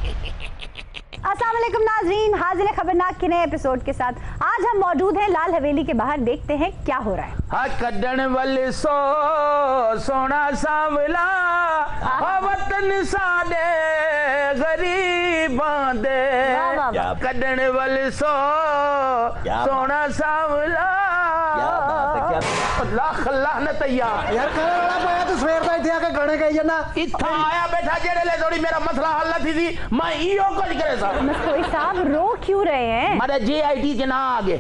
अस्सलाम वालेकुम नाज़रीन, हाजिर है खबरनाक के नए एपिसोड के साथ। आज हम मौजूद हैं लाल हवेली के बाहर, देखते हैं क्या हो रहा है। हाँ कड्डण वाले सोना सांवला वतन साडे गरीबां दे, कड्डण वाले सोना सांवला लाख लानत यार वाला पाया तू सवेर दा इत्थे आके गाने गाई जाना। इत्था आया बैठा जेड़े ले थोड़ी मेरा मसला हल थी थी मैं इयो कुछ करे साहब। मस्तोई साहब रो क्यों रहे हैं? मेरे JIT के ना आगे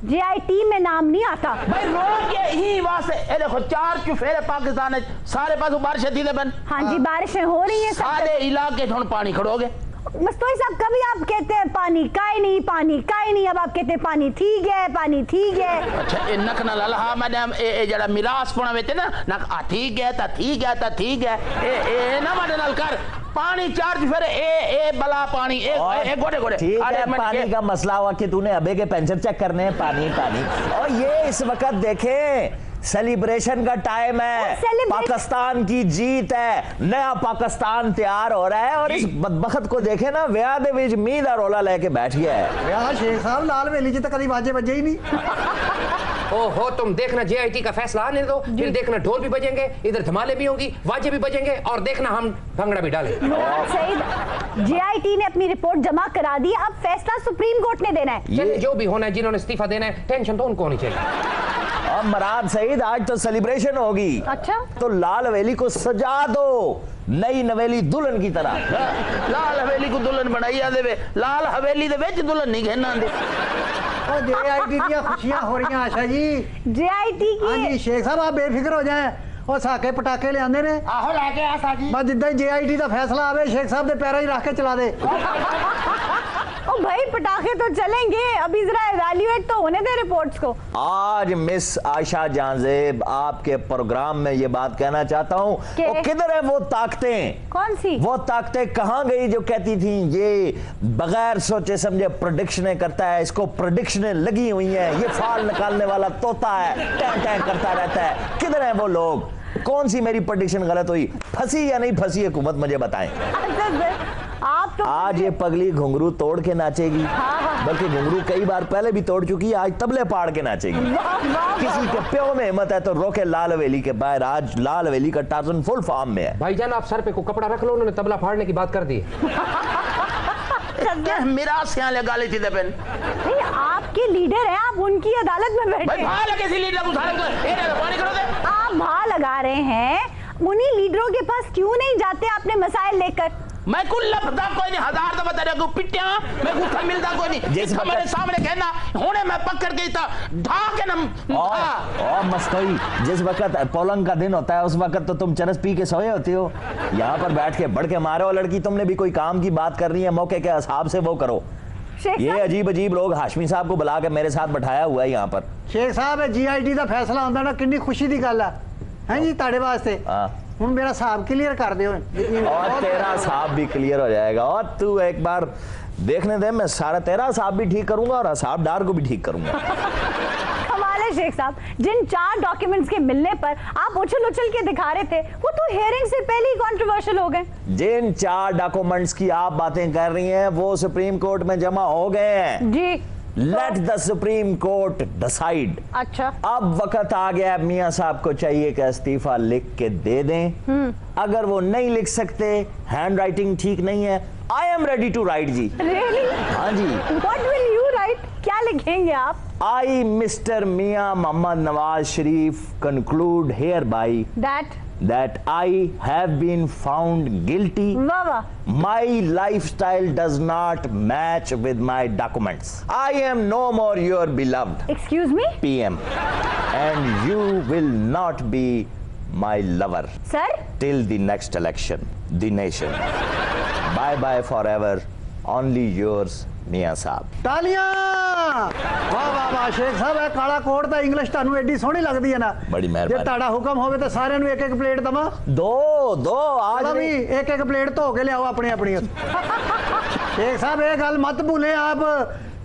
JIT में नाम नहीं आता भाई, रो के ही वास्ते। ए देखो चार चुफेरे पाकिस्तान है, सारे पासों बारिश थी बन। हाँ जी, बारिशें हो रही हैं सारे इलाके थोड़ा पानी खड़ोगे। मस्तोई साहब कभी आप कहते हैं पानी काई नहीं, पानी काई नहीं, अब आप कहते हैं पानी ठीक है, पानी ठीक है। अच्छा ए नक ना ललहा मैडम ए जड़ा मिरास पणा वेते ना नक आ ठीक है ता ठीक है ता ठीक है ए ना मडे नल कर पानी चार्ज फिर ए बला पानी ए गोड़े गोड़े। ठीक है, पानी का मसला हुआ कि तूने अबे के पेंशन चेक करने हैं, पानी पानी। और ये इस वक्त देखें सेलिब्रेशन का टाइम है, पाकिस्तान की जीत है, नया पाकिस्तान तैयार हो रहा है। और इस बदबख्त को देखे ना, व्याह दे विच मींह दा रोला लेके बैठ गया है। व्याह शेख साहब लाल हवेली च तो कभी बाजे बजे ही नहीं। ओहो, तुम देखना JIT का फैसला आने दो, फिर देखना ढोल भी बजेंगे, इधर धमाले भी होंगी, वाजे भी बजेंगे, और देखना हम भंगड़ा भी डालेंगे। JIT ने अपनी रिपोर्ट जमा करा दी, अब फैसला सुप्रीम कोर्ट ने देना है। चलिए जो भी होना है, जिन्होंने इस्तीफा देना है टेंशन तो उनको होनी चाहिए। और मराद सईद आज तो सेलिब्रेशन होगी। अच्छा, तो लाल हवेली को सजा दो नई नवेली दुल्हन की तरह। लाल हवेली को दुल्हन बनाई देवे, लाल हवेली दे विच दुल्हन नहीं कहना आंदे। और JIT दी खुशियां हो रही हैं आशा जी। JIT की हाँ जी शेख साहब आप बेफिक्र हो जाएं। और साके पटाखे ले आंदे ने आहो लेके आ साजी बस जिद्दां JIT दा फैसला आवे शेख साहब दे पैरां ही रख के चला दे। ओ भाई पटाखे तो चलेंगे, अभी जरा इवैल्यूएट तो होने दे रिपोर्ट्स को। आज मिस आशा जांजेब आपके प्रोग्राम में ये बात कहना चाहता हूँ, वो किधर है वो ताकतें? कौन सी वो ताकतें कहाँ गई जो कहती थी ये बगैर सोचे समझे प्रेडिक्शनें करता है, इसको प्रेडिक्शनें लगी हुई हैं, ये फाल निकालने वाला तोता है, टैं टैं करता रहता है। किधर है वो लोग? कौन सी मेरी प्रेडिक्शन गलत हुई? फंसी या नहीं फंसी हुकूमत मुझे बताएं। आप तो आज ये पगली घुंघरू तोड़ के नाचेगी, बल्कि घुंघरू कई बार पहले भी तोड़ चुकी है, आज तबले पाड़ के नाचेगी। किसी के प्यो में हिम्मत है तो रोके लाल हवेली के बाहर। आज लाल हवेली का टार्जन फुल फॉर्म में है। भाईजान आप सर पे को कपड़ा रख लो, उन्होंने तबला फाड़ने की बात कर दी। मेरा सियाले गाली थी दबन। नहीं, आपके लीडर हैं, आप उनकी अदालत में बैठे। भाई भाई लगे सी लीडर को सारे को ए पानी करो दे। आप भा लगा रहे हैं, उन्हीं लीडरों के पास क्यों नहीं जाते अपने मसाइल लेकर? मैं कुल लफदा कोई नहीं, हजार दफा तेरे को पिटिया मैं गुठा मिलता कोई नहीं। जिस मेरे सामने कहना होने मैं पकड़ गई था ढा के ना। और मस्तोई जिस वक्त पोलंग का दिन होता है उस वक्त तो तुम चरस पी के सोए होती हो, यहाँ पर बैठ के बढ़ के मारे हो लड़की। तुमने भी कोई काम की बात कर रही है, मौके के हिसाब से वो करो। ये अजीब अजीब लोग हाशमी साहब को बुला के मेरे साथ बैठाया हुआ है यहाँ पर। शेख साहब JIT का फैसला आंदा ना कितनी खुशी की गल है जी ताड़े वास्ते। हुन मेरा हिसाब क्लियर कर दे और तेरा हिसाब भी क्लियर हो जाएगा। और तू एक बार देखने दे, मैं सारा तेरा हिसाब भी ठीक करूंगा और हिसाबदार को भी ठीक करूंगा। कमाल है शेख साहब, जिन 4 डॉक्यूमेंट्स के मिलने पर आप उछल उछल के दिखा रहे थे, वो तो हियरिंग से पहले ही कंट्रोवर्शियल हो गए। जिन 4 डॉक्यूमेंट्स की आप बातें कर रही हैं वो सुप्रीम कोर्ट में जमा हो गए हैं जी। Let the Supreme Court decide. अच्छा, अब वक्त आ गया, मियां साहब को चाहिए कि इस्तीफा लिख के दे दें। अगर वो नहीं लिख सकते, हैंड राइटिंग ठीक नहीं है, I am ready to write जी। Really? हाँ जी। What will you write? क्या लिखेंगे आप? I mister Mian Mohammad Nawaz Sharif conclude hereby that I have been found guilty. वाह वाह। My lifestyle does not match with my documents. I am no more your beloved Excuse me? PM, and you will not be my lover Sir? till the next election. The nation. Bye bye forever. Only yours, मियां साहब। तालियां। वाह वाह वाह शेख साहब, है काला coat दा English तानू AD सोहनी लगदी है ना। बड़ी मेहरबानी। जे ताड़ा हुक्म होवे तो सारे नु एक एक प्लेट दवा। दो आज भी एक एक प्लेट धो के लियाओ अपनी अपनी। शेख साहब ये गल मत भूले आप,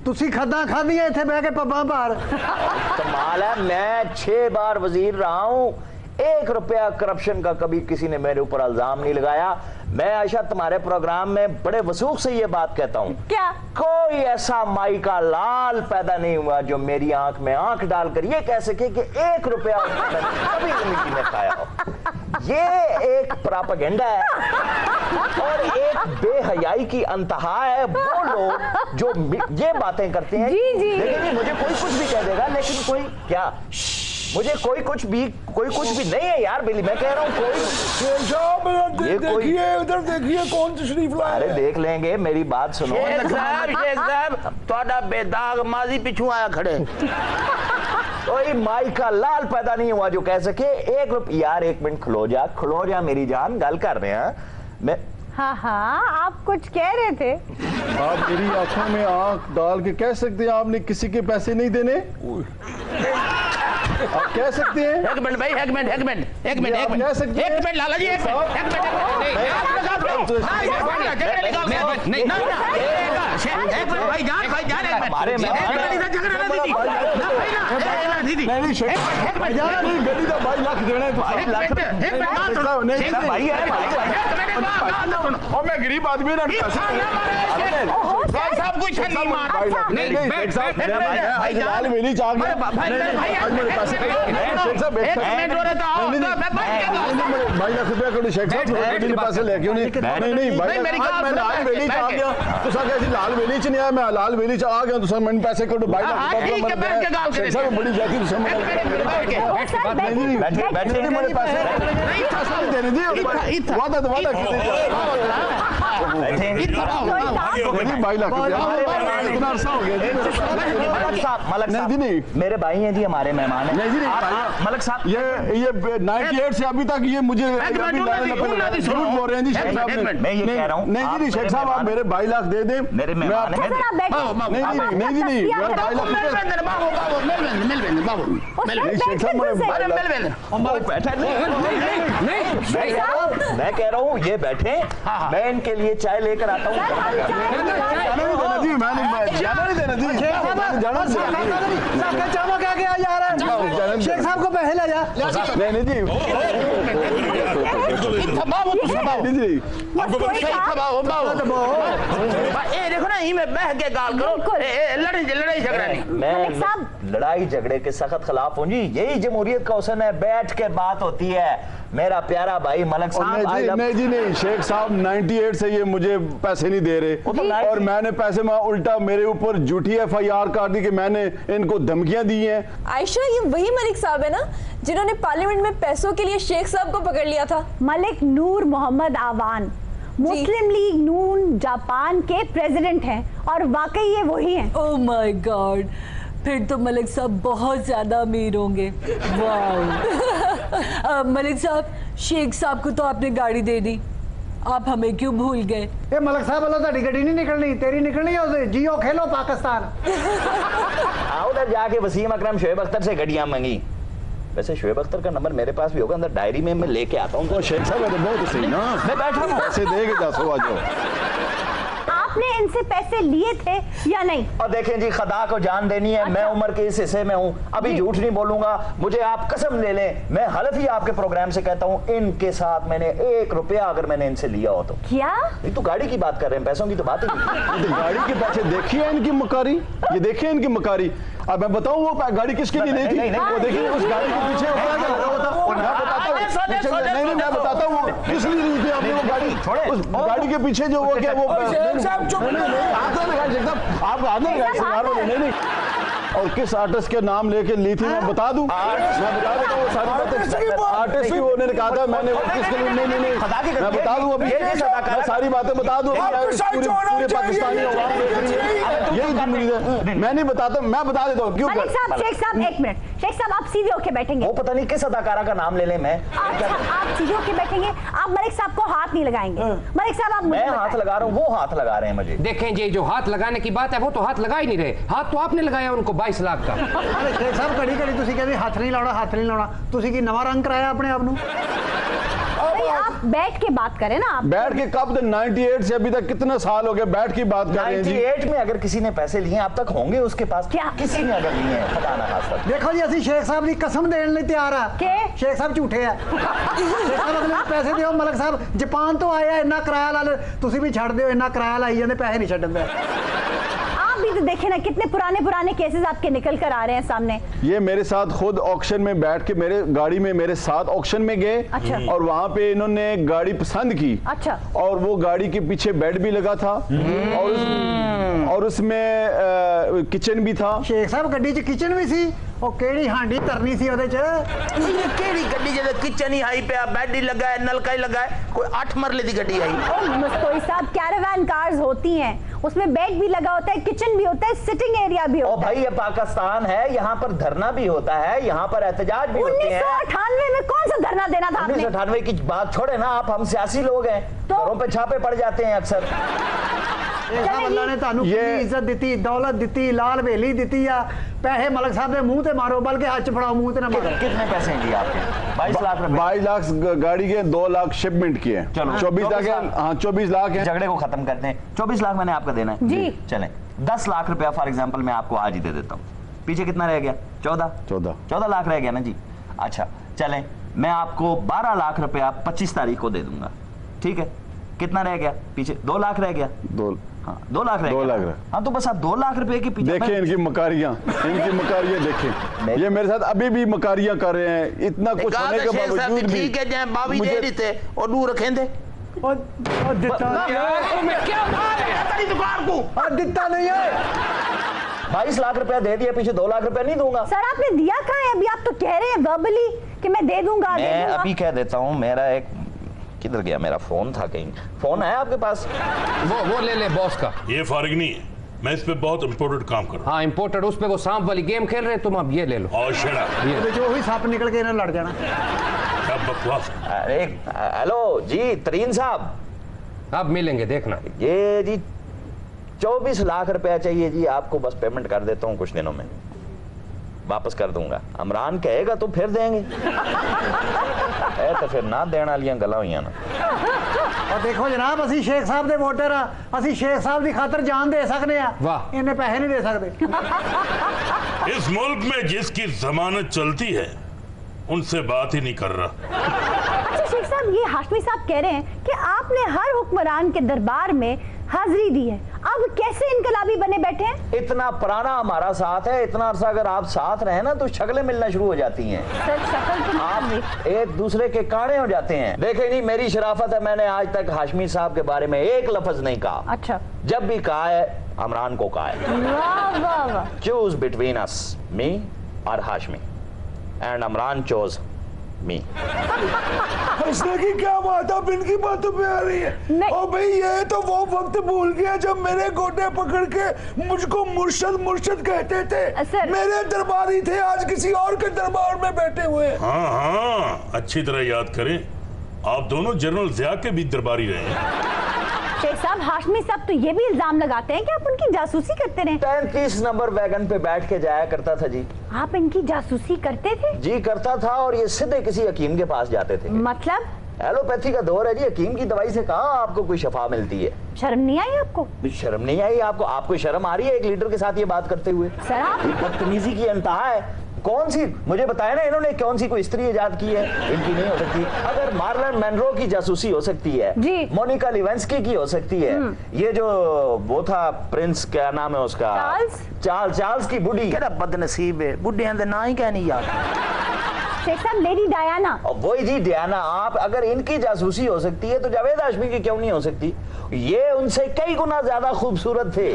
तुसी खद्दा खादियां इत्थे बह के पब्बां भार। कमाल है, मैं 6 बार वजीर रहा हूं, 1 रुपया करप्शन का कभी किसी ने मेरे ऊपर इल्जाम नहीं लगाया। मैं आयशा तुम्हारे प्रोग्राम में बड़े वसूख से ये बात कहता हूँ, क्या? कोई ऐसा माई का लाल पैदा नहीं हुआ जो मेरी आंख में आंख डालकर ये कह सके कि 1 रुपया मैंने कभी जिंदगी में खाया हो। ये एक प्रोपेगेंडा है और एक बेहयाई की अंतहा है। वो लोग जो ये बातें करते हैं, जी जी, लेकिन मुझे कोई कुछ भी कह देगा, लेकिन कोई क्या, मुझे कोई कुछ भी नहीं है यार बिल्ली, मैं कह रहा हूँ कोई ये देखिए उधर देखिए कौन तशरीफ लाया। अरे देख लेंगे, मेरी बात सुनो। शेख साहब थोड़ा बेदाग माजी पिछू आया खड़े। कोई माई का लाल पैदा नहीं हुआ जो कह सके 1 रुपया। यार 1 मिनट खलो जा मेरी जान, गल कर रहे हैं मैं। हाँ, आप कुछ कह रहे थे। आप मेरी आंखों में आंख डाल के कह सकते हैं आपने किसी के पैसे नहीं देने? आप कह सकते हैं? एक मिनट भाई, एक मिनट कह सकते हैं? एक मिनट लाला जी, एक मिनट मैं गरीब आदमी पैसे लेके नहीं लाल वेली च नहीं आया, मैं लाल वेली च आ गया, मैंने पैसे करो बड़ी मेरे भाई हैं जी, हमारे मेहमान हैं। नहीं जी मलक साहब, ये 98 से अभी तक ये मुझे झूठ बोल रहे हैं जी शेख साहब। मैं ये कह रहा हूँ, नहीं जी शेख साहब, आप मेरे 22 लाख दे दें। मेरे मेहमान हैं। नहीं मैं कह रहा हूँ ये बैठे, मैं इनके लिए चाय लेकर आता हूँ। शेख साहब को पैसे ले जा। नहीं जी देखो ना, बह के गाल करो, लड़ाई झगड़ा नहीं। मैं लड़ाई झगड़े के सख्त खिलाफ हूँ जी, यही जमहूरियत का हुस्न है, बैठ के बात होती है। मेरा प्यारा भाई मलक साहब, नहीं शेख साहब 98 से ये मुझे पैसे नहीं दे रहे, और मैंने पैसे में उल्टा मेरे ऊपर झूठी FIR काट दी कि मैंने इनको धमकियां दी हैं। आयशा, ये वही मलिक साहब है ना जिन्होंने पार्लियामेंट में पैसों के लिए शेख साहब को पकड़ लिया था? मलिक नूर मोहम्मद आवान मुस्लिम लीग नून जापान के प्रेसिडेंट हैं, और वाकई ये वही हैं। ओह माय गॉड, फिर तो मलिक साहब बहुत ज्यादा अमीर होंगे। वाह। मलिक साहब, शेख साहब को तो आपने गाड़ी दे दी, आप हमें क्यों भूल गए? ये मलक साहब वालों ताड़ी गड्डी नहीं निकलनी, तेरी निकलनी है उसे। जियो खेलो पाकिस्तान। उधर जाके वसीम अकरम शोएब अख्तर से गड्डियां मांगी। वैसे शोएब अख्तर का नंबर मेरे पास भी होगा, अंदर डायरी में मैं लेके आता हूँ। तो शेख साहब बहुत सही ना, मैं बैठा हूँ, पैसे देके 10 आ जाओ। आपने इनसे पैसे लिए थे या नहीं? और देखें जी, खुदा को जान देनी है। मैं उम्र के इस हिस्से में हूँ, अभी झूठ नहीं बोलूंगा। मुझे आप कसम ले लें, मैं हलफ ही आपके प्रोग्राम से कहता हूँ, इनके साथ मैंने 1 रुपया अगर मैंने इनसे लिया हो तो। क्या? ये तो गाड़ी की बात कर रहे हैं, पैसों की तो बात ही नहीं। तो गाड़ी के पैसे देखिए इनकी मकारी, ये देखिए इनकी मकारी। अब मैं बताऊं वो गाड़ी किसके लिए नहीं थी? वो देखिए उस गाड़ी के पीछे मैं बताता हूँ किस लिए नहीं थी आपने वो गाड़ी। उस गाड़ी के पीछे जो वो क्या वो नहीं, और किस आर्टिस्ट के नाम लेके ली थी मैं बता दूं, मैं बता देता हूँ सारी बातें। आर्टिस्ट की उन्होंने कहा था, मैंने किसके लिए नहीं मैं बता दूं, अभी मैं सारी बातें बता दूं। पूरे पाकिस्तानी अवाम देख रही है, यही जिम्मेदारी है। मैं नहीं बताता, मैं बता देता हूँ। क्यों? शेख साहब 1 मिनट, शेख साहब आप सीधे होके बैठेंगे। वो पता नहीं किस अदाकारा का नाम ले लें मैं। आप सीधे होके बैठेंगे, आप मलिक साहब को हाथ नहीं लगाएंगे। मलिक साहब आप मैं हाथ लगा रहा हूँ, वो हाथ लगा रहे हैं मुझे। देखें जी, जो हाथ लगाने की बात है वो तो हाथ लगा ही नहीं रहे, हाथ तो आपने लगाया उनको 22 लाख का। अरे शेख साहब घड़ी घड़ी तुसी कहते हाथ नहीं लाना, हाथ नहीं लाना। तुसी की नवा रंग कराया अपने आप नू? आप बैठ के बात करें ना आप। बैठ के कब तक 98 से अभी तक कितने साल हो गए बैठ की बात कर रहे हैं जी। 98 में अगर किसी ने पैसे लिए अब तक होंगे उसके पास, क्या? किसी ने अगर लिए हैं खुदा ना खास्ता। देखो जी ਅਸੀਂ शेख साहब की कसम देने ਲਈ ਤਿਆਰ ਆ ਕਿ? शेख साहब झूठे ਆ शेख साहब अगले ਨੂੰ ਪੈਸੇ ਦਿਓ। ਮਲਕ ਸਾਹਿਬ ਜਾਪਾਨ ਤੋਂ ਆਏ ਆ, ਇੰਨਾ ਕਿਰਾਇਆ ਲਾ ਤੁਸੀਂ ਵੀ ਛੱਡ ਦਿਓ, ਇੰਨਾ ਕਿਰਾਇਆ ਲਾਈ ਜਾਂਦੇ, ਪੈਸੇ ਨਹੀਂ ਛੱਡਣ ਦੇ। आप भी तो देखे ना कितने पुराने केसेस आपके निकल कर आ रहे हैं सामने। ये मेरे साथ खुद ऑक्शन में बैठ के मेरे गाड़ी में मेरे साथ ऑक्शन में गए। अच्छा। और वहां पे इन्होंने गाड़ी पसंद की। अच्छा। और वो गाड़ी के पीछे बेड भी लगा था और उसमें किचन भी था। शेख साहब ਗੱਡੀ 'ਚ ਕਿਚਨ ਵੀ ਸੀ, ਉਹ ਕਿਹੜੀ ਹਾਂਡੀ ਤਰਨੀ ਸੀ ਉਹਦੇ 'ਚ। ये केड़ी गड्डी जदे किचन ही आई पे बेड ही लगा है, नलका ही लगा है, कोई 8 मरले दी गड्डी आई। ओ मुस्तोई साहब, कैरावान कार्स होती हैं, उसमें बेड भी लगा होता है, किचन भी होता है, सिटिंग एरिया भी ओ होता है। भाई ये पाकिस्तान है, यहाँ पर धरना भी होता है, यहाँ पर एहतजाज भी होते हैं। 1998 में कौन सा धरना देना था आपने? 1998 की बात छोड़े ना आप, हम सियासी लोग हैं, घरों पे छापे पड़ जाते हैं अक्सर। शेख साहब अल्लाह ने ਤੁਹਾਨੂੰ ਕਿੰਨੀ ਇੱਜ਼ਤ ਦਿੱਤੀ, ਦੌਲਤ ਦਿੱਤੀ, ਲਾਲ ਹਵੇਲੀ ਦਿੱਤੀ ਆ। ਪੈਸੇ ਮਲਕ ਸਾਹਿਬ ਦੇ ਮੂੰਹ ਤੇ ਮਾਰੋ, ਬਲਕਿ ਹੱਥ 'ਚ ਫੜਾਓ, ਮੂੰਹ ਤੇ ਨਾ ਮਾਰੋ। कितने पैसे हैं जी आपके? 22 लाख रुपए। 22 लाख गाड़ी के, 2 लाख शिपमेंट के हैं। चलो, 24 लाख है। हाँ 24 लाख है। झगड़े को खत्म करते हैं। 24 लाख मैंने आपको देना है जी। चलें 10 लाख रुपया फॉर एग्जांपल मैं आपको आज ही दे देता हूँ। पीछे कितना रह गया? 14 लाख रह गया ना जी। अच्छा चलें, मैं आपको 12 लाख रुपया 25 तारीख को दे दूंगा, ठीक है? कितना रह गया पीछे? 2 लाख रह गया। 2 लाख रह 2 गया। लाख। हाँ तो बस आप 2 लाख रुपए के पीछे देखें इनकी मकारियां देखें। ये मेरे साथ अभी भी मकारियां कर रहे हैं, इतना कुछ होने के बावजूद भी। ठीक है जय बाबी दे रही थे और दूर रखें दे। ਉਹ ਦਿੱਤਾ ਨਹੀਂ ਹੈ, क्या बात है तेरी दुकान को? ਦਿੱਤਾ नहीं है। 22 लाख रुपया दे दिया, पीछे 2 लाख रुपया नहीं दूंगा। सर आपने दिया कहाँ है? अभी आप तो कह रहे हैं वर्बली कि मैं दे दूंगा, दे मैं दूंगा। अभी कह देता हूँ, मेरा एक किधर गया मेरा फोन था, कहीं फोन है आपके पास? वो ले ले बॉस का। ये फारिग नहीं है, मैं इस पे बहुत इंपोर्टेंट काम कर रहा हाँ इम्पोर्टेड, उस पे वो सांप वाली गेम खेल रहे, तुम अब ये ले लो। हूँ। और शड़ा ਉਹਦੇ 'ਚ ਉਹੀ ਸੱਪ ਨਿਕਲ ਕੇ ਇਹਨਾਂ ਲੜ जाना। क्या बकवास है। अरे हेलो जी तरीन साहब, अब मिलेंगे देखना। ये जी 24 लाख रुपया चाहिए जी आपको, बस पेमेंट कर देता हूँ कुछ दिनों में, वापस कर दूंगा। अमरान कहेगा तो फिर देंगे है तो फिर ना देने वाली गल्लां होईयां ना। और देखो जनाब, ਅਸੀਂ शेख साहब ਦੇ ਵੋਟਰ ਆ, ਅਸੀਂ शेख साहब ਦੀ ਖਾਤਰ ਜਾਨ ਦੇ ਸਕਦੇ ਆ, वाह। ਇਹਨੇ ਪੈਸੇ ਨਹੀਂ ਦੇ ਸਕਦੇ। इस मुल्क में जिसकी जमानत चलती है उनसे बात ही नहीं कर रहा। अच्छा शेख साहब, ये हाशमी साहब कह रहे हैं कि आपने हर हुक्मरान के दरबार में हाजिरी दी है, अब कैसे इनकलाबी बने बैठे हैं? इतना पुराना हमारा साथ है, इतना अरसा अगर आप साथ रहे ना तो शक्लें मिलना शुरू हो जाती हैं, सर शक्ल तो नहीं हुई। आप एक दूसरे के काने हो जाते हैं। देखे नहीं मेरी शराफत है, मैंने आज तक हाशमी साहब के बारे में एक लफ्ज नहीं कहा। अच्छा, जब भी कहा है अमरान को कहा है। वाह वाह वाह। चूज बिटवीन अस, मी और हाशमी, एंड अमरान चोज मी। हंसने की क्या बात आप इनकी बातों पे आ रही है? नहीं। ओ भाई ये तो वो वक्त भूल गया जब मेरे गोटे पकड़ के मुझको मुर्शद कहते थे। सर। मेरे दरबारी थे, आज किसी और के दरबार में बैठे हुए हैं। हाँ अच्छी तरह याद करें, आप दोनों जनरल ज़िया के भी दरबारी रहे हैं। शेख साहब, हाशमी साहब तो ये भी इल्जाम लगाते हैं कि आप उनकी जासूसी करते रहे। 33 नंबर वैगन पे बैठ के जाया करता था जी। आप इनकी जासूसी करते थे? जी करता था, और ये सीधे किसी हकीम के पास जाते थे। मतलब एलोपैथी का दौर है जी, हकीम की दवाई से कहाँ आपको कोई शफा मिलती है? शर्म नहीं आई आपको? शर्म नहीं आई आपको? आपको शर्म आ रही है एक लीडर के साथ ये बात करते हुए? सर आप बदतमीजी की इंतहा है। कौन सी, मुझे बताया ना इन्होंने कौन सी कोई स्त्री इजाद की है? इनकी नहीं हो सकती। अगर मार्लन मैनरो की जासूसी हो सकती है जी। मोनिका लिवेंस्की की हो सकती है, ये जो वो था प्रिंस, क्या नाम है उसका? चार्ल्स की बुढ़ी, केड़ा बदनसीब है, बुढ़ियां दे ना ही कहनी यार। शेख साहब, लेडी डायना। वही जी डियाना। आप अगर इनकी जासूसी हो सकती है तो जावेद हाशमी की क्यों नहीं हो सकती? ये उनसे कई गुना ज्यादा खूबसूरत थे,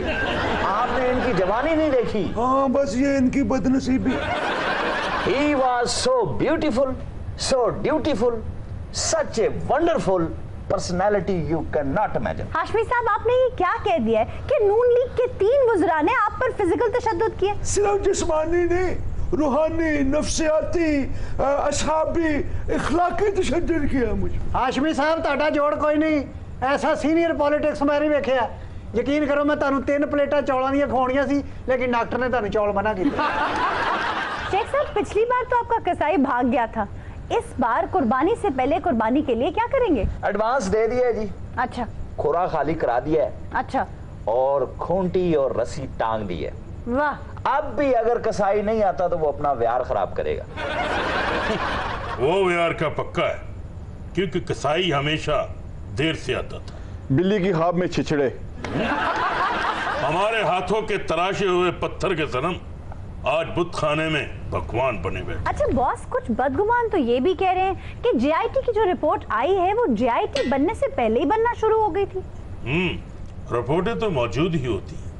आपने इनकी जवानी नहीं देखी। हाँ बस ये इनकी बदनसीबी। He was so beautiful, so dutiful, such a wonderful personality you cannot imagine. Hashmi साहब, आपने ये क्या कह दिया है कि नून लीग के 3 वज़रा ने आप पर फिजिकल तशद्दुद किया? सिर्फ जिस्मानी नहीं, रूहानी, नफ्सियाती, असहाबी, इखलाकी तशद्दुद किया मुझे। हाशमी साहब ਤੁਹਾਡਾ ਜੋੜ ਕੋਈ ਨਹੀਂ, ਐਸਾ ਸੀਨੀਅਰ ਪੋਲਿਟਿਕਸ ਮੈਂ ਨਹੀਂ ਵੇਖਿਆ। ਯਕੀਨ ਕਰੋ ਮੈਂ ਤੁਹਾਨੂੰ 3 ਪਲੇਟਾਂ ਚੌਲਾਂ ਦੀਆਂ ਖਵਾਉਣੀਆਂ ਸੀ, ਲੇਕਿन डॉक्टर ने ਤੁਹਾਨੂੰ चौल मना किया। शेख साहब, पिछली बार तो आपका कसाई भाग गया था, इस बार कुर्बानी से पहले कुर्बानी के लिए क्या करेंगे? एडवांस दे दिया है जी। अच्छा। खुरा खाली करा दिया है। अच्छा। और खूंटी और रस्सी टांग दी है। वाह। अब भी अगर कसाई नहीं आता तो वो अपना व्यार खराब करेगा। वो व्यार का पक्का है, क्योंकि कसाई हमेशा देर से आता था। बिल्ली की ख्वाब में छिछड़े। हमारे हाथों के तराशे हुए पत्थर के सनम आज बुत खाने में पकवान बने हुए। अच्छा बॉस, कुछ बदगुमान तो ये भी कह रहे हैं कि जेआईटी की जो रिपोर्ट आई है वो जेआईटी बनने से पहले ही बनना शुरू हो गई थी। रिपोर्टें तो मौजूद ही होती हैं,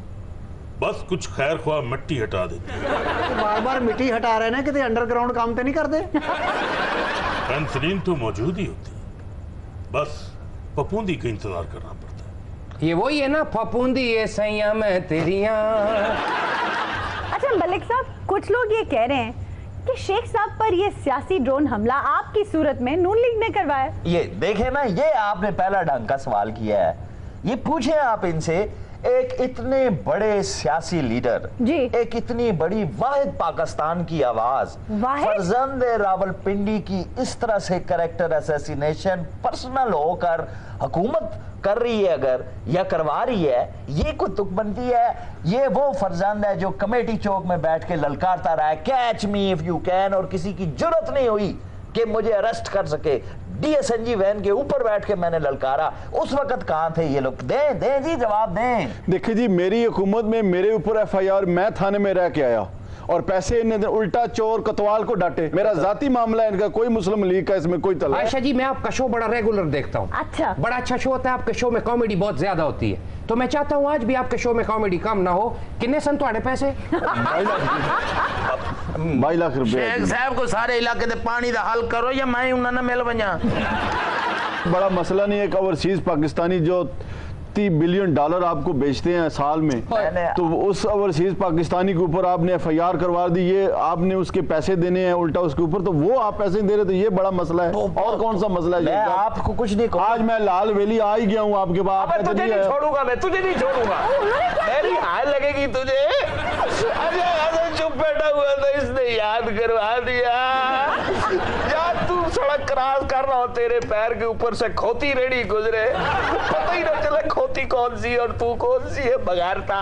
बस कुछ खैर ख्वाह मिट्टी हटा देते हैं। बार बार मिट्टी हटा रहे हैं, कितने अंडरग्राउंड काम तो नहीं करते? पेंसिलीन तो मौजूद ही होती है, बस फफूंदी का इंतजार करना पड़ता है। ये वही है ना, फफूंदी ये सैया में तेरियां। अच्छा मलिक साहब, कुछ लोग ये कह रहे हैं कि शेख साहब पर ये सियासी ड्रोन हमला आपकी सूरत में नून लीग ने करवाया। ये देखे ना, ये आपने पहला ढंग का सवाल किया है। ये पूछे आप इनसे, एक इतने बड़े सियासी लीडर जी, एक इतनी बड़ी वाहिद पाकिस्तान की आवाज, फरजंद रावलपिंडी की इस तरह से कैरेक्टर असैसिनेशन पर्सनल होकर हुकूमत कर रही है अगर, या करवा रही है, ये कोई तुकबंदी है? ये वो फरजंद है जो कमेटी चौक में बैठ के ललकारता रहा है, catch me if you can, और किसी की जुर्रत नहीं हुई कि मुझे अरेस्ट कर सके। डीएसएनजी वैन के ऊपर बैठ के मैंने ललकारा। उस वक्त कहां थे ये लोग? दें जी जवाब दें। देखिए जी, मेरी हुकूमत में मेरे ऊपर एफआईआर, मैं थाने में रह के आया और पैसे इन्हें उल्टा चोर कोतवाल को डांटे। मेरा जाती मामला है, इनका कोई मुस्लिम लीग का इसमें कोई तला। आयशा जी, मैं आपका शो बड़ा रेगुलर देखता हूँ। अच्छा। बड़ा अच्छा शो होता है आपके शो में, कॉमेडी बहुत ज्यादा होती है, तो मैं चाहता हूँ आज भी आपके शो में कॉमेडी कम ना हो। कितने सन तुम्हारे पैसे? 22 लाख रुपए। शेख साहब को सारे इलाके दे पानी दा हल करो या मैं उन्होंने मिल वजा। बड़ा मसला नहीं है। एक ओवरसीज पाकिस्तानी जो $30 बिलियन आपको बेचते हैं साल में, तो उस ओवरसीज पाकिस्तानी के ऊपर आपने एफआईआर करवा दी, ये आपने उसके पैसे देने हैं उल्टा उसके ऊपर, तो वो आप पैसे दे रहे, तो ये बड़ा मसला है। और कौन सा मसला है? मैं आपको कुछ नहीं कहूंगा। आज मैं लाल वेली आ ही गया हूँ आपके पास। तुझे नहीं छोड़ूंगा, मैं तुझे नहीं छोड़ूंगा। मेरी हाल लगेगी तुझे। अरे चुप बैठा हुआ था, इसने याद करवा दिया। यार तू सड़क क्रॉस कर रहा हो, तेरे पैर के ऊपर से खोती रेड़ी गुजरे, पता ही ना चला खोती कौन सी और तू कौन सी है बगारता।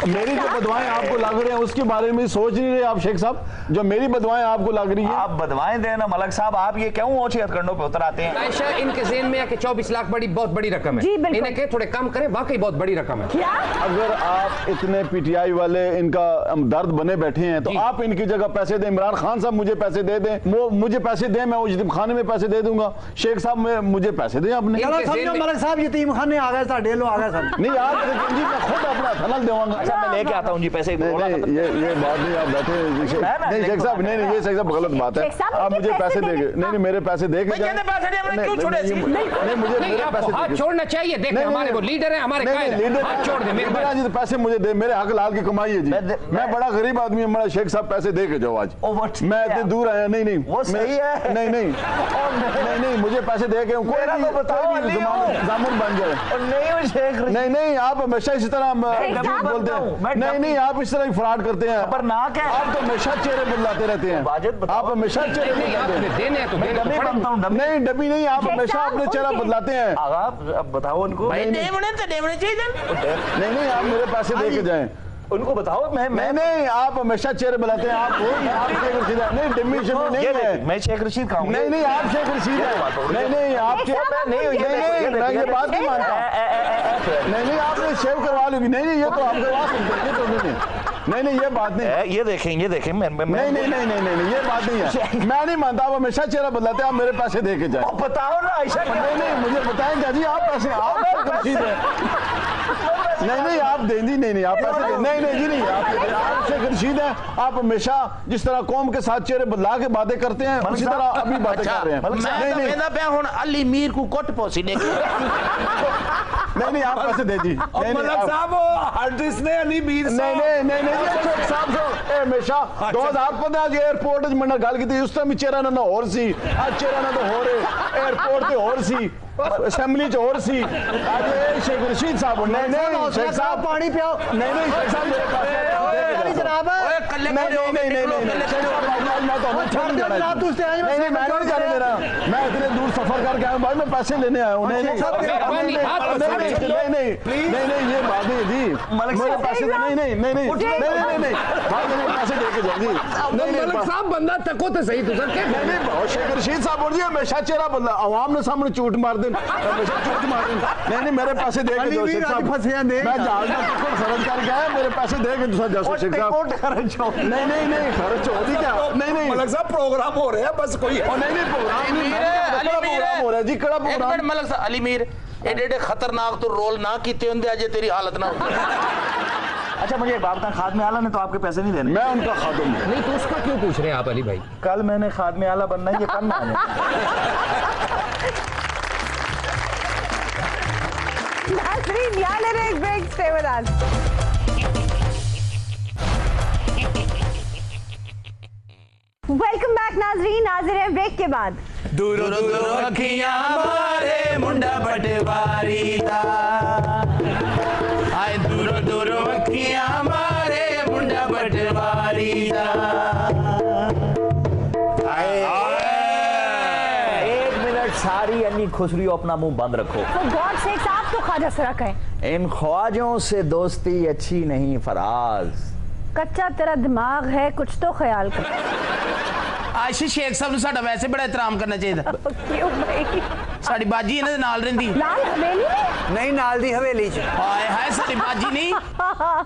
मेरी जो बदवाएं आपको लग रही हैं उसके बारे में सोच नहीं रहे आप शेख साहब? जो मेरी बदवाएं आपको लग रही हैं, आप बदवाएं देना मलक साहब, आप ये क्यों ऊंचे हथकंडों पे उतर आते हैं? आयशा, इनके ज़हन में है कि 24 लाख बहुत बड़ी रकम है। इन्हें कहे थोड़े कम करें, वाकई बहुत बड़ी रकम है। क्या? अगर आप इतने पीटीआई वाले इनका दर्द बने बैठे हैं तो आप इनकी जगह पैसे दें। इमरान खान साहब मुझे पैसे दे दें, वो मुझे पैसे दें, मैं यतीम खाने में पैसे दे दूंगा। शेख साहब मुझे पैसे दें अपने। मलिक साहब यतीम खाने आ गए, साढ़े लो आ गए सब। नहीं आप जी, मैं खुद अपना थनल दूंगा। अच्छा मैं लेके आता हूँ जी पैसे। ये बात नहीं, आप बैठे नहीं शेख साहब, नहीं ये शेख साहब गलत बात है। आप मुझे पैसे देंगे। नहीं मेरे पैसे दे के नहीं, मुझे मेरे पैसे हाथ छोड़ना चाहिए। देखिए हमारे वो लीडर हैं, हमारे हाथ छोड़ दे। मेरे जी पैसे मुझे दे, मेरे हक लाल की कमाई है जी। मैं बड़ा गरीब आदमी हूँ, मेरा शेख साहब पैसे दे के जाओ आज। मैं इतने दूर आया। नहीं वो सही है। नहीं मुझे पैसे दे के जामुन बन जाए। नहीं आप हमेशा इसी तरह बोलते हैं। नहीं आप इस तरह फ्रॉड करते हैं। खतरनाक है। आप तो हमेशा चेहरे बदलाते रहते हैं। आप हमेशा चेहरे नहीं डबी नहीं, आप हमेशा अपने चेहरा बदलाते हैं। अब बताओ उनको। नहीं आप मेरे पैसे दे के जाएं। उनको बताओ। नहीं आप हमेशा चेहरे बुलाते हैं। आप शेख रशीद नहीं, डिमिशन नहीं है। मैं शेख रशीद का हूं। नहीं आप शेख रशीद है। नहीं आप मैं ये बात नहीं मानता। नहीं आपने शेव करवा लोगी। नहीं ये तो आप करवा सकते हैं। नहीं ये बात नहीं है। ये देखें नहीं ये बात नहीं है। मैं नहीं मानता। आप हमेशा चेहरा बदलाते हैं। आप मेरे पैसे दे के जाए। बताओ ना आयशा। नहीं मुझे बताएं क्या जी, आप पैसे आप रशीद है। नहीं आप दें जी। नहीं आप पैसे दें। नहीं जी नहीं, आप शेख रशीद हैं। आप हमेशा जिस तरह कौम के साथ चेहरे बदला के बातें करते हैं उसी तरह अभी बातें कर रहे हैं। नहीं अली मीर को कोट पोसी नहीं आप पैसे दे जी। आर्टिस्ट ने अली मीर नहीं हमेशा 2015 के एयरपोर्ट मैंने गल की उस टाइम चेहरा ना होर सी, आज चेहरा ना तो होर एयरपोर्ट ते होर सी, असेंबली च होर सी। आज शेख रशीद साहब नहीं शेख साहब पानी पियाओ। नहीं शेख साहब जनाब ओए कल्ले खड़े हो नहीं नहीं नहीं मैं तो जनाब तू उससे नहीं नहीं मैं नहीं जाने दे रहा। मैं इतने दूर सफर करके आया हूँ भाई, मैं पैसे लेने आया हूँ। नहीं नहीं नहीं ये बात नहीं जी, मेरे पैसे नहीं नहीं नहीं नहीं नहीं नहीं भाई मेरे पैसे दे के जाएंगी। नहीं नहीं साहब बंदा तको तो सही तुझे नहीं नहीं बहुत शेख रशीद साहब बोल दिया हमेशा चेहरा बदला आवाम ने सामने चूट मार दे, हमेशा चूट मार दे। नहीं नहीं मेरे पैसे दे के दो शेख साहब, मैं जहाज में टिकट खर्च करके आया, मेरे पैसे दे के दूसरा जाओ शेख साहब। नहीं नहीं नहीं खर्च हो दी क्या? नहीं नहीं मलक साहब प्रोग्राम हो रहे हैं बस कोई नहीं नहीं प्रोग्राम हो रहा है जी, कड़ा प्रोग्राम। मलक साहब अलीमीर एडे एडे खतरनाक तो रोल ना कीते होंगे अजय तेरी हालत ना होती। अच्छा मुझे एक बात बता, खादमे आला ने तो आपके पैसे नहीं देने? मैं उनका खादिम हूं। नहीं तो उसका क्यों पूछ रहे हैं आप अली भाई? कल मैंने खादमे आला बनना है, ये करना है। नाज़रीन यहाँ ले रहे एक break, stay with us. Welcome back नाज़रीन, हाजिर हैं ब्रेक के बाद। दूर दूर अखियां मारे मुंडा पटवारी दा, आए दूर दूर अखियां मारे मुंडा पटवारी दा। एक मिनट सारी अन्नी खुसरी अपना मुंह बंद रखो। तो गॉड से आप तो ख्वाजा सरक है। इन ख्वाजों से दोस्ती अच्छी नहीं फराज। कच्चा तेरा दिमाग है, कुछ तो ख्याल कर। आशीष शेख साहब ने साडा वैसे बड़ा एहतराम करना चाहिए। क्यों भाई? साडी बाजी इन्हां दे नाल रहिंदी। लाल हवेली में? नहीं नाल दी हवेली च। हाय हाय साडी बाजी नहीं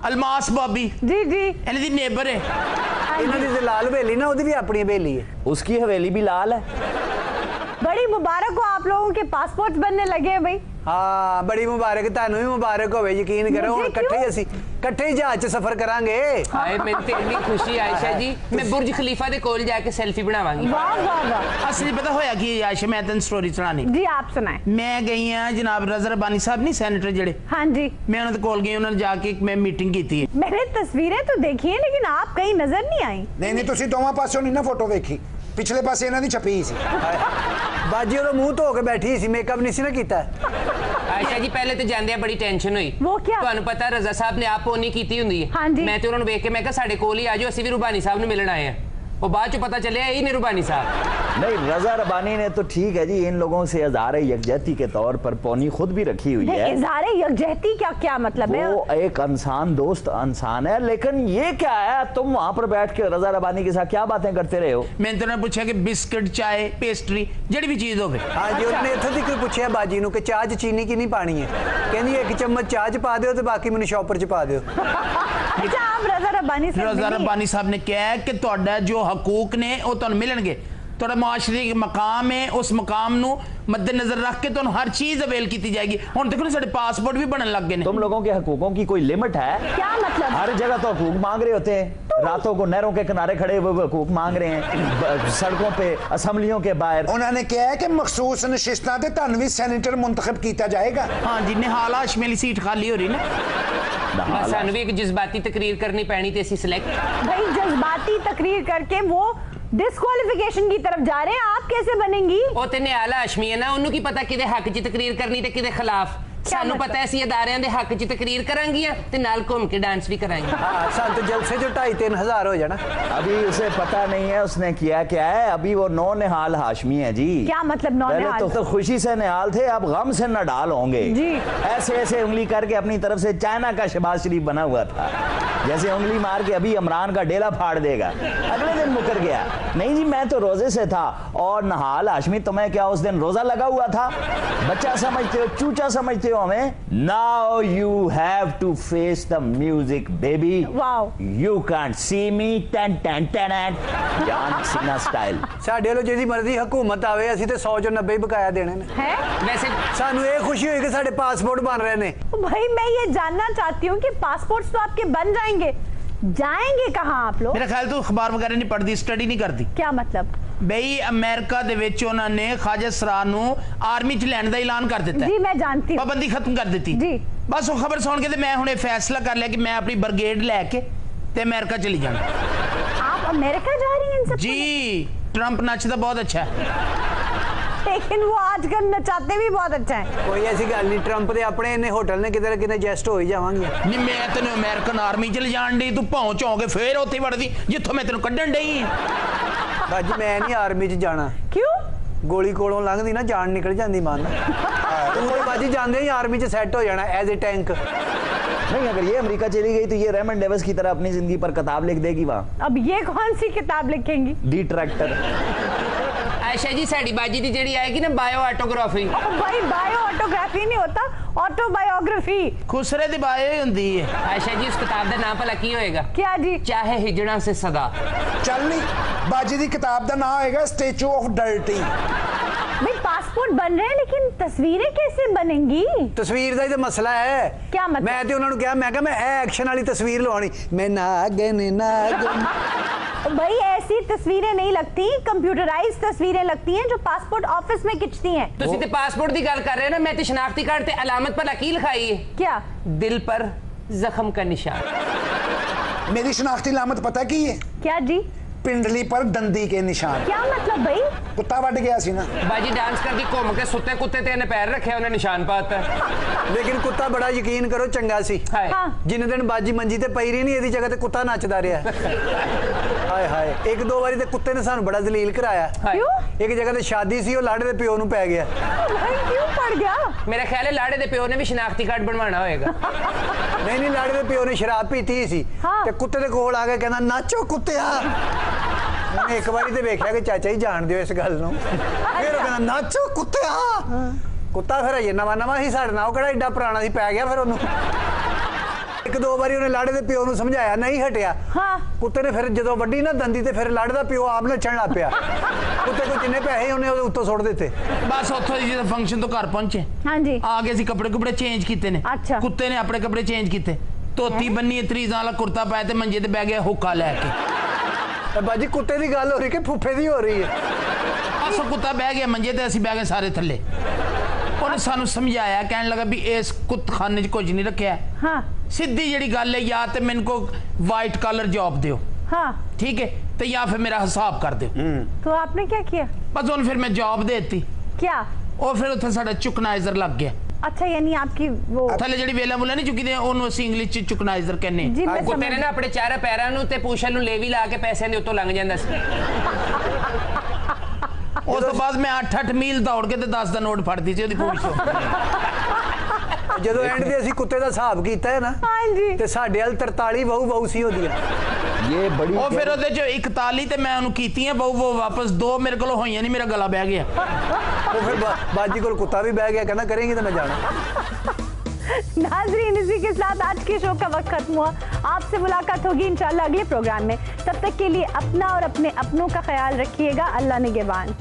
अलमास बाबी जी जी इन्हां दी नेबर है। इन्हां दी लाल हवेली ना, ओदी भी अपनी हवेली है। उसकी हवेली भी लाल है। बड़ी मुबारक हो, आप लोगों के पासपोर्ट बनने लगे हैं भाई। हाँ बड़ी मुबारक, तानू भी मुबारक होवे, यकीन करो हुण इकट्ठे ही जहाज च सफर करांगे। हाय मेरी तो इतनी खुशी आयशा जी, मैं बुर्ज खलीफा दे कोल जाके सेल्फी बनावांगी। वाह वाह वाह। असली पता होया कि आयशा मैं तेन स्टोरी सुनानी। जी आप सुनाएं। मैं गई हां जनाब रज़ा रब्बानी साहब नहीं सैनेटर जेड़े, हाँ जी मैं उन्हां दे कोल गई, उन्होंने जाके मैं मीटिंग की थी। मैंने तस्वीरें तो देखी है लेकिन आप कहीं नजर नहीं आई। नहीं तुसी दोवां पासों नहीं ना फोटो देखी, पिछले पासे इन्हां दी छपी सी। बाजी ओदा मुंह धो के बैठी सी, मेकअप नहीं सी ना कीता। आयशा जी पहले तो जांदे बड़ी टेंशन हुई। वो क्या? ਤੁਹਾਨੂੰ ਪਤਾ रज़ा साहब ने आप पोनी कीती हुंदी है। हाँ जी। मैं तो उन्होंने वेख के मैं कहा साडे कोल ही आ जाओ, ਅਸੀਂ भी रुबानी साहब ਨੂੰ ਮਿਲਣ ਆਏ ਆ। वो बाद च पता चले यही ने रुबानी साहब। नहीं रजा रबानी ने तो ठीक है जी, इन लोगों से इज़हार यकजहती के तौर पर पौनी खुद भी रखी हुई है। इज़हार यकजहती क्या क्या मतलब है? वो एक इंसान दोस्त इंसान है, लेकिन ये क्या है तुम वहां पर बैठ के रजा रबानी के साथ क्या बातें करते रहे हो? मैंने तो पूछा कि बिस्किट चाय पेस्ट्री जड़ी भी चीज हो। हाँ जी उन्होंने इत्थों तक पूछा बाजी नूं कि चाह च चीनी की नहीं पानी है, कहनी एक चम्मच चाह च पा दियो ते बाकी मैनूं शॉपर च पा दियो। अच्छा आप रज़ा रब्बानी से रज़ा रब्बानी साहब ने कहा है कि ਤੁਹਾਡਾ जो हकूक ने वो तुहानू मिलणगे, ਤੁਹਾਡਾ माशरी मकाम है, उस मकाम नू मद्देनजर रख के तुहानू हर चीज अवेल की जाएगी। हुण देखो ना साडे पासपोर्ट भी बनन लग गए ने। तुम लोगों के हकूकों की कोई लिमिट है? क्या मतलब? हर जगह तो हकूक मांग रहे होते हैं, रातों को नहरों के किनारे खड़े हुए हकूक मांग रहे हैं, सड़कों पे असम्बलियों के बाहर। उन्होंने कहा है कि मखसूस नशिस्तां ते तुहानू भी सेनेटर मुंतखब किया जाएगा। हाँ जी निहाल हाशमी वाली सीट खाली हो रही ना। बस सानू भी एक जज्बाती तकरीर करनी पैनी ते असीं सिलेक्ट। भाई जज्बाती तकरीर करके वो डिस्क्वालिफिकेशन की तरफ जा रहे हैं, आप कैसे बनेंगी? ਉਹ ਤੇ ਨਿਹਾਲ ਹਾਸ਼ਮੀ ਹੈ ਨਾ, ਉਹਨੂੰ ਕੀ ਪਤਾ ਕਿਹਦੇ ਹੱਕ 'ਚ ਤਕਰੀਰ ਕਰਨੀ ਤੇ ਕਿਹਦੇ ਖਿਲਾਫ। ਸਾਨੂੰ ਪਤਾ ਹੈ ਅਸੀਂ ਅਦਾਰਿਆਂ ਦੇ ਹੱਕ 'ਚ ਤਕਰੀਰ ਕਰਾਂਗੀਆਂ ਤੇ ਨਾਲ ਘੁੰਮ ਕੇ डांस भी कराएंगे। हाँ सन तो जलसे जो 2,500-3 हज़ार हो जाना। अभी उसे पता नहीं है उसने किया क्या है, अभी वो नौ निहाल हाशमी है जी। क्या मतलब नौ पहले निहाल? तो खुशी से निहाल थे, अब गम से नडाल होंगे जी। ऐसे ऐसे उंगली करके अपनी तरफ से चाइना का शहबाज शरीफ बना हुआ था, जैसे उंगली मार के अभी इमरान का डेला फाड़ देगा, अगले दिन मुकर गया। नहीं जी मैं तो रोजे से था। और निहाल हाशमी तुम्हें क्या उस दिन रोजा लगा हुआ था? बच्चा समझते हो, चूचा समझते हो हमें? Now you have to face the music, baby. Wow. You can't see me, tan tan tan tan, John Cena style. ਸਾਡੇ ਵੱਲੋਂ ਜਿਹੜੀ ਮਰਜ਼ੀ ਹਕੂਮਤ ਆਵੇ ਅਸੀਂ ਤੇ 100 ਚੋਂ 90 ਬਕਾਇਆ ਦੇਣੇ ਨੇ। है? वैसे ਸਾਨੂੰ ਇਹ ਖੁਸ਼ੀ ਹੋਈ ਕਿ ਸਾਡੇ ਪਾਸਪੋਰਟ ਬਣ ਰਹੇ ਨੇ। भाई मैं ये जानना चाहती हूँ कि पासपोर्ट्स तो आपके बन जाएंगे, जाएंगे कहाँ आप लोग? मेरा ख्याल तो अखबार वगैरह नहीं पढ़ती, स्टडी नहीं करती। क्या मतलब? ਬਈ ਅਮਰੀਕਾ ਦੇ ਵਿੱਚ ਉਹਨਾਂ ਨੇ ਖਾਜਾ ਸਰਾ ਨੂੰ ਆਰਮੀ ਚ ਲੈਣ ਦਾ ਐਲਾਨ ਕਰ ਦਿੱਤਾ जी मैं जानती हूँ। ਪਾਬੰਦੀ ਖਤਮ ਕਰ ਦਿੱਤੀ जी। ਬਸ ਉਹ ਖਬਰ ਸੁਣ ਕੇ ਤੇ ਮੈਂ ਹੁਣੇ ਫੈਸਲਾ ਕਰ ਲਿਆ ਕਿ ਮੈਂ ਆਪਣੀ ਬ੍ਰਿਗੇਡ ਲੈ ਕੇ ਤੇ ਅਮਰੀਕਾ ਚਲੀ ਜਾਣਾ। आप अमेरिका जा रही हैं इन सब? जी ट्रंप नचता बहुत अच्छा है। लेकिन वो आजकल नचाते भी बहुत अच्छा है। कोई ऐसी गल नहीं, ट्रंप दे अपने इन्ने होटल ने किधर किधर जेस्ट हो ही जावांगे। नहीं मैं तेन अमेरिकन आर्मी च ले जान दी, तू पहुंच हो के फिर उत्थे वड़दी जिथों मैं तेन कड्ढन डई। बाजी मैं नहीं आर्मी च जाना। क्यों? गोली कोलों लंघदी ना जान निकल जाती मन। तू तो बाजी जाते ही आर्मी च सेट हो जाना एज ए टैंक। नहीं, अगर ये अमेरिका चली गई तो ये रेमंड डेविस की तरह अपनी जिंदगी पर किताब लिख देगी वहाँ। अब ये कौन सी किताब लिखेंगी? डिट्रैक्टर। आयशा जी साड़ी बाजी दी जेड़ी आएगी ना बायो ऑटोग्राफी। भाई बायो ऑटोग्राफी नहीं होता, ऑटोबायोग्राफी। खुसरे दी बायो ही हुंदी है। आयशा जी उस किताब दा नाम भला की होएगा? क्या जी? चाहे हिजड़ा से सदा। चल नहीं, बाजी दी किताब का नाम होएगा स्टैचू ऑफ डर्टी। भाई पासपोर्ट बन रहे हैं लेकिन तस्वीरें कैसे बनेंगी? तस्वीर का ही तो मसला है। क्या मतलब? मैं तो उन्होंने कहा मैं एक्शन वाली तस्वीर लवानी, मैं नागन नागन। भाई ऐसी तस्वीरें नहीं लगती, कंप्यूटराइज तस्वीरें लगती हैं जो पासपोर्ट ऑफिस में खिंचती हैं। तुसी ते पासपोर्ट दी गल कर रहे हो ना, मैं ते शनाख्ती कार्ड ते अलामत पर की लिखाई है? क्या? दिल पर जख्म का निशान। मेरी शनाख्ती अलामत पता की है? क्या जी? पिंडली पर दंदी के निशान। क्या मतलब भाई? कुत्ता वड़ गया सी ना। बाजी डांस करदी घूम के सुते कुत्ते ते पैर रखे उन्हें निशान पाता। लेकिन कुत्ता बड़ा यकीन करो चंगा सी। हाँ। जिन्ने दिन बाजी मंजी ते पई रही नहीं, एदी जगह ते कुत्ता नचदा रहा। हाय हाय, एक दो बारी ते कुत्ते ने सानू बड़ा जलील कराया। क्यों? एक जगह ते शादी सी, ओ लाड़े दे प्यो नू पै गया। भाई क्यों पड़ गया? मेरा ख्याल है लाड़े दे प्यो ने भी शनाख्ती कार्ड बनवाना होएगा। नहीं लाड़े दे प्यो ने शराब पीती सी ते कुत्ते दे कोल आ के कहना नाचो कुत्तिया। मैंने एक बारी ते वेख्या कि चाचा ही जान दियो इस गल नू। फिर ओ कहना नाचो कुत्तिया। कुत्ता फिर अजे नवा नवा ही साडे नाल, किहड़ा एडा पुराना सी, पै गया फिर ओनू। एक दो बारी उन्हें लाड़े दे प्यो नू समझाया, नहीं हटिया। हाँ। कुत्ते ने फिर जदों वड्डी ना दंदी ते फिर लाड़े दा प्यो आप नचण लग पिया। कुत्ते को जिन्ने पैसे उन्हें ओदे उत्तों सुट दिते। बस उत्थों जी फंक्शन तो घर पहुंचे, हाँ जी। आ गए सी, कपड़े कुपड़े चेंज कीते ने। अच्छा। कुत्ते ने अपने कपड़े चेंज कीते, धोती बन्नी, तरीज़ां वाला कुर्ता पाया ते मंजे ते बैठ गया हुक्का लैके। बाजी कुत्ते की गल हो रही कि फुफे की हो रही है? बस कुत्ता बह गया मंजे ते, असीं बह गए सारे थल्ले। उन्हें सानू समझाया, कहने लगा भी इस कुत्तखाने च कुछ नहीं रखा। हाँ। सीधी जी गल है, या तो मैंने को वाइट कलर जॉब दियो, हाँ ठीक है, तो या फिर मेरा हिसाब कर दो। तो आपने क्या किया? बस उन्हें फिर मैं जॉब देती। क्या? और फिर उत्थे साडा चुकनाइजर लग गया। अच्छा, यानी आपकी वो थल्ले जेडी वेला मुला नहीं चुकी दे, ओनू असीं इंग्लिश च चुकनाइजर कहने। जी मैं कुत्ते समझ ने ना अपने चारे पैरां नू ते पूछल नू लेवी ला के पैसे दे उत्तों लंघ जांदा सी। उस तो बाद मैं 8-8 मील दौड़ के ते 10 दा नोट फड़दी सी ओदी पूछ तो। ਜਦੋਂ ਐਂਡ ਤੇ ਅਸੀਂ ਕੁੱਤੇ ਦਾ ਹਿਸਾਬ ਕੀਤਾ ਹੈ ਨਾ, ਹਾਂਜੀ, ਤੇ ਸਾਡੇ ਵੱਲ 43 ਬਹੁ ਸੀ ਉਹਦੀਆਂ। ये बड़ी ਉਹ ਫਿਰ ਉਹਦੇ ਚ 41 ਤੇ ਮੈਂ ਉਹਨੂੰ ਕੀਤੀਆਂ ਬਹੁ ਵਾਪਸ 2 ਮੇਰੇ ਕੋਲ ਹੋਈਆਂ ਨਹੀਂ, ਮੇਰਾ ਗਲਾ ਬਹਿ ਗਿਆ। ਉਹ ਫਿਰ ਬਾਜੀ ਕੋਲ ਕੁੱਤਾ ਵੀ ਬਹਿ ਗਿਆ, ਕਹਿੰਦਾ करेंगे तो मैं जाना। नाजरीन, इसी के साथ आज के शो का वक्त खत्म हुआ। आपसे मुलाकात होगी इंशाल्लाह अगले प्रोग्राम में। तब तक के लिए अपना और अपने अपनों का ख्याल रखिएगा। अल्लाह निगहबान।